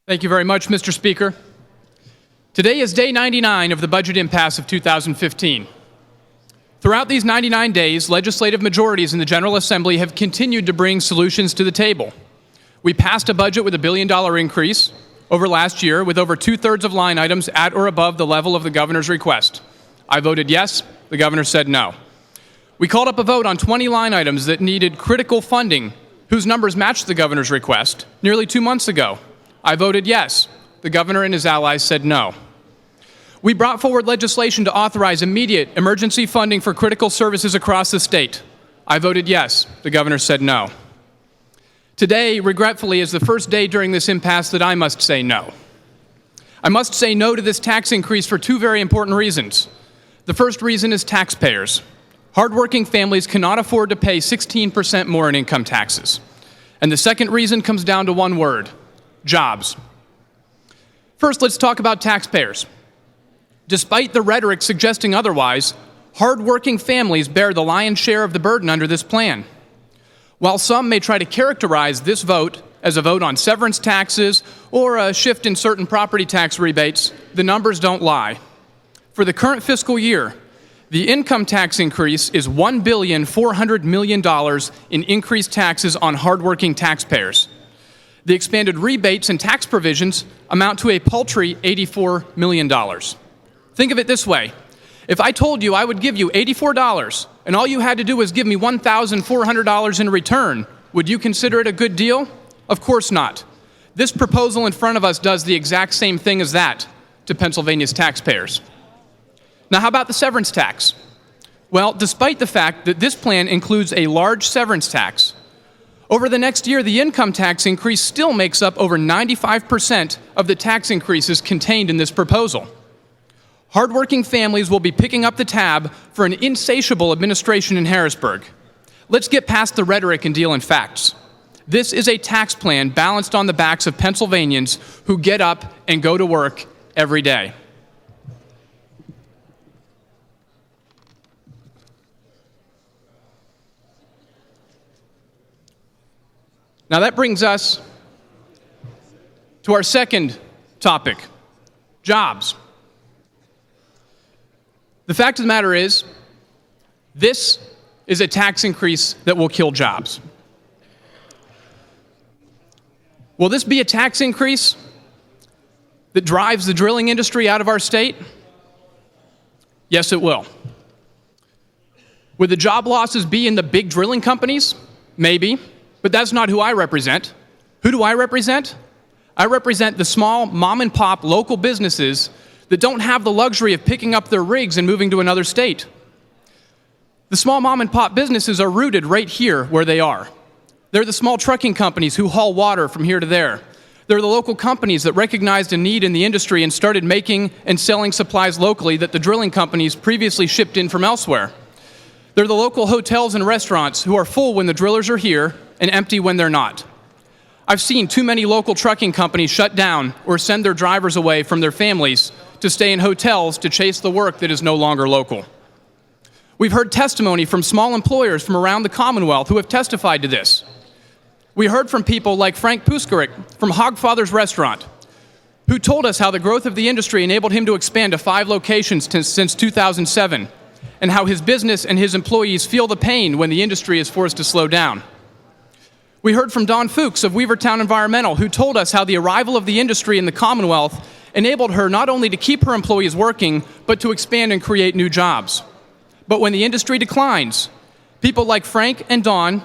Thank you very much, Mr. Speaker. Today is day 99 of the budget impasse of 2015. Throughout these 99 days, legislative majorities in the General Assembly have continued to bring solutions to the table. We passed a budget with $1 billion increase over last year, with over two-thirds of line items at or above the level of the governor's request. I voted yes. The governor said no. We called up a vote on 20 line items that needed critical funding, whose numbers matched the governor's request nearly 2 months ago. I voted yes. The governor and his allies said no. We brought forward legislation to authorize immediate emergency funding for critical services across the state. I voted yes. The governor said no. Today, regretfully, is the first day during this impasse that I must say no. I must say no to this tax increase for two very important reasons. The first reason is taxpayers. Hardworking families cannot afford to pay 16% more in income taxes. And the second reason comes down to one word: jobs. First, let's talk about taxpayers. Despite the rhetoric suggesting otherwise, hardworking families bear the lion's share of the burden under this plan. While some may try to characterize this vote as a vote on severance taxes or a shift in certain property tax rebates, the numbers don't lie. For the current fiscal year, the income tax increase is $1.4 billion in increased taxes on hardworking taxpayers. The expanded rebates and tax provisions amount to a paltry $84 million. Think of it this way. If I told you I would give you $84 and all you had to do was give me $1,400 in return, would you consider it a good deal? Of course not. This proposal in front of us does the exact same thing as that to Pennsylvania's taxpayers. Now, how about the severance tax? Well, despite the fact that this plan includes a large severance tax, over the next year, the income tax increase still makes up over 95% of the tax increases contained in this proposal. Hardworking families will be picking up the tab for an insatiable administration in Harrisburg. Let's get past the rhetoric and deal in facts. This is a tax plan balanced on the backs of Pennsylvanians who get up and go to work every day. Now that brings us to our second topic: jobs. The fact of the matter is, this is a tax increase that will kill jobs. Will this be a tax increase that drives the drilling industry out of our state? Yes, it will. Would the job losses be in the big drilling companies? Maybe, but that's not who I represent. Who do I represent? I represent the small mom-and-pop local businesses that don't have the luxury of picking up their rigs and moving to another state. The small mom-and-pop businesses are rooted right here where they are. They're the small trucking companies who haul water from here to there. They're the local companies that recognized a need in the industry and started making and selling supplies locally that the drilling companies previously shipped in from elsewhere. They're the local hotels and restaurants who are full when the drillers are here and empty when they're not. I've seen too many local trucking companies shut down or send their drivers away from their families to stay in hotels to chase the work that is no longer local. We've heard testimony from small employers from around the Commonwealth who have testified to this. We heard from people like Frank Puskaric from Hogfather's Restaurant, who told us how the growth of the industry enabled him to expand to 5 locations since 2007, and how his business and his employees feel the pain when the industry is forced to slow down. We heard from Dawn Fuchs of Weavertown Environmental, who told us how the arrival of the industry in the Commonwealth enabled her not only to keep her employees working, but to expand and create new jobs. But when the industry declines, people like Frank and Dawn,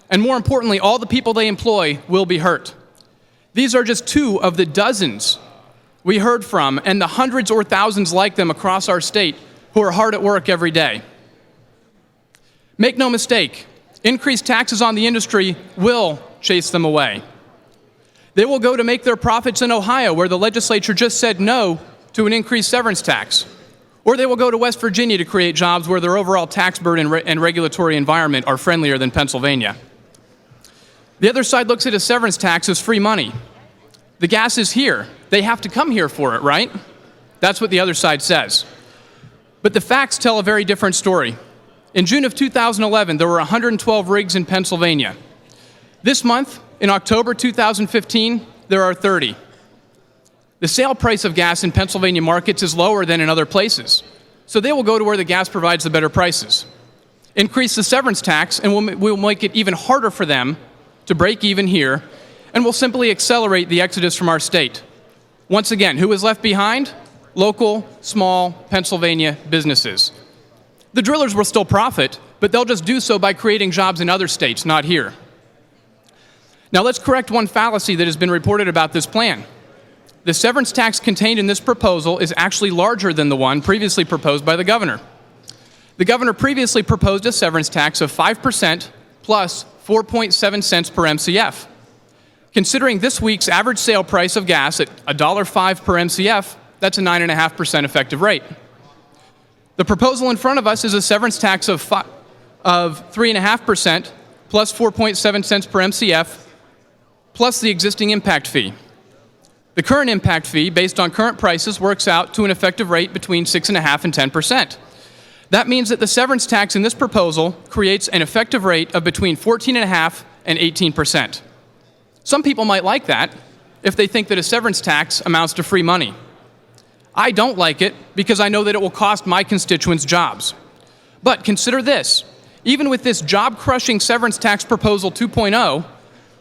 and more importantly, all the people they employ, will be hurt. These are just 2 of the dozens we heard from, and the hundreds or thousands like them across our state who are hard at work every day. Make no mistake, increased taxes on the industry will chase them away. They will go to make their profits in Ohio, where the legislature just said no to an increased severance tax. Or they will go to West Virginia to create jobs where their overall tax burden and regulatory environment are friendlier than Pennsylvania. The other side looks at a severance tax as free money. The gas is here. They have to come here for it, right? That's what the other side says. But the facts tell a very different story. In June of 2011, there were 112 rigs in Pennsylvania. This month, in October 2015, there are 30. The sale price of gas in Pennsylvania markets is lower than in other places, so they will go to where the gas provides the better prices. Increase the severance tax, and we'll make it even harder for them to break even here, and we'll simply accelerate the exodus from our state. Once again, who is left behind? Local, small Pennsylvania businesses. The drillers will still profit, but they'll just do so by creating jobs in other states, not here. Now let's correct one fallacy that has been reported about this plan. The severance tax contained in this proposal is actually larger than the one previously proposed by the governor. The governor previously proposed a severance tax of 5% plus 4.7 cents per MCF. Considering this week's average sale price of gas at $1.05 per MCF, that's a 9.5% effective rate. The proposal in front of us is a severance tax of 3.5% plus 4.7 cents per MCF plus the existing impact fee. The current impact fee, based on current prices, works out to an effective rate between 6.5% and 10%. That means that the severance tax in this proposal creates an effective rate of between 14.5% and 18%. Some people might like that if they think that a severance tax amounts to free money. I don't like it because I know that it will cost my constituents jobs. But consider this. Even with this job-crushing severance tax proposal 2.0,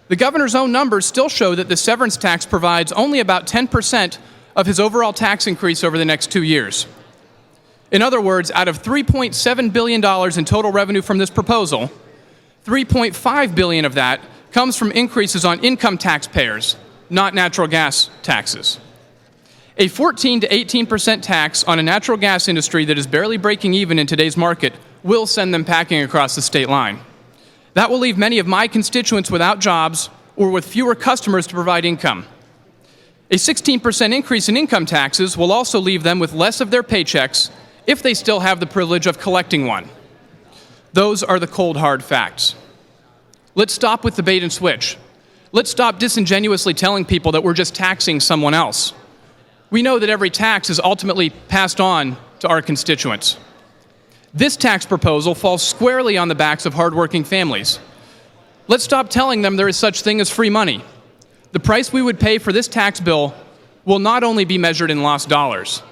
the governor's own numbers still show that the severance tax provides only about 10% of his overall tax increase over the next 2 years. In other words, out of $3.7 billion in total revenue from this proposal, $3.5 billion of that comes from increases on income taxpayers, not natural gas taxes. A 14 to 18% tax on a natural gas industry that is barely breaking even in today's market will send them packing across the state line. That will leave many of my constituents without jobs or with fewer customers to provide income. A 16% increase in income taxes will also leave them with less of their paychecks if they still have the privilege of collecting one. Those are the cold, hard facts. Let's stop with the bait and switch. Let's stop disingenuously telling people that we're just taxing someone else. We know that every tax is ultimately passed on to our constituents. This tax proposal falls squarely on the backs of hardworking families. Let's stop telling them there is such thing as free money. The price we would pay for this tax bill will not only be measured in lost dollars.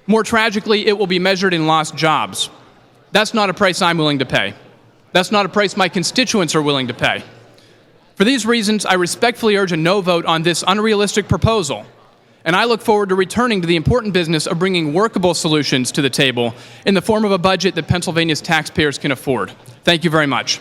More tragically, it will be measured in lost jobs. That's not a price I'm willing to pay. That's not a price my constituents are willing to pay. For these reasons, I respectfully urge a no vote on this unrealistic proposal, and I look forward to returning to the important business of bringing workable solutions to the table in the form of a budget that Pennsylvania's taxpayers can afford. Thank you very much.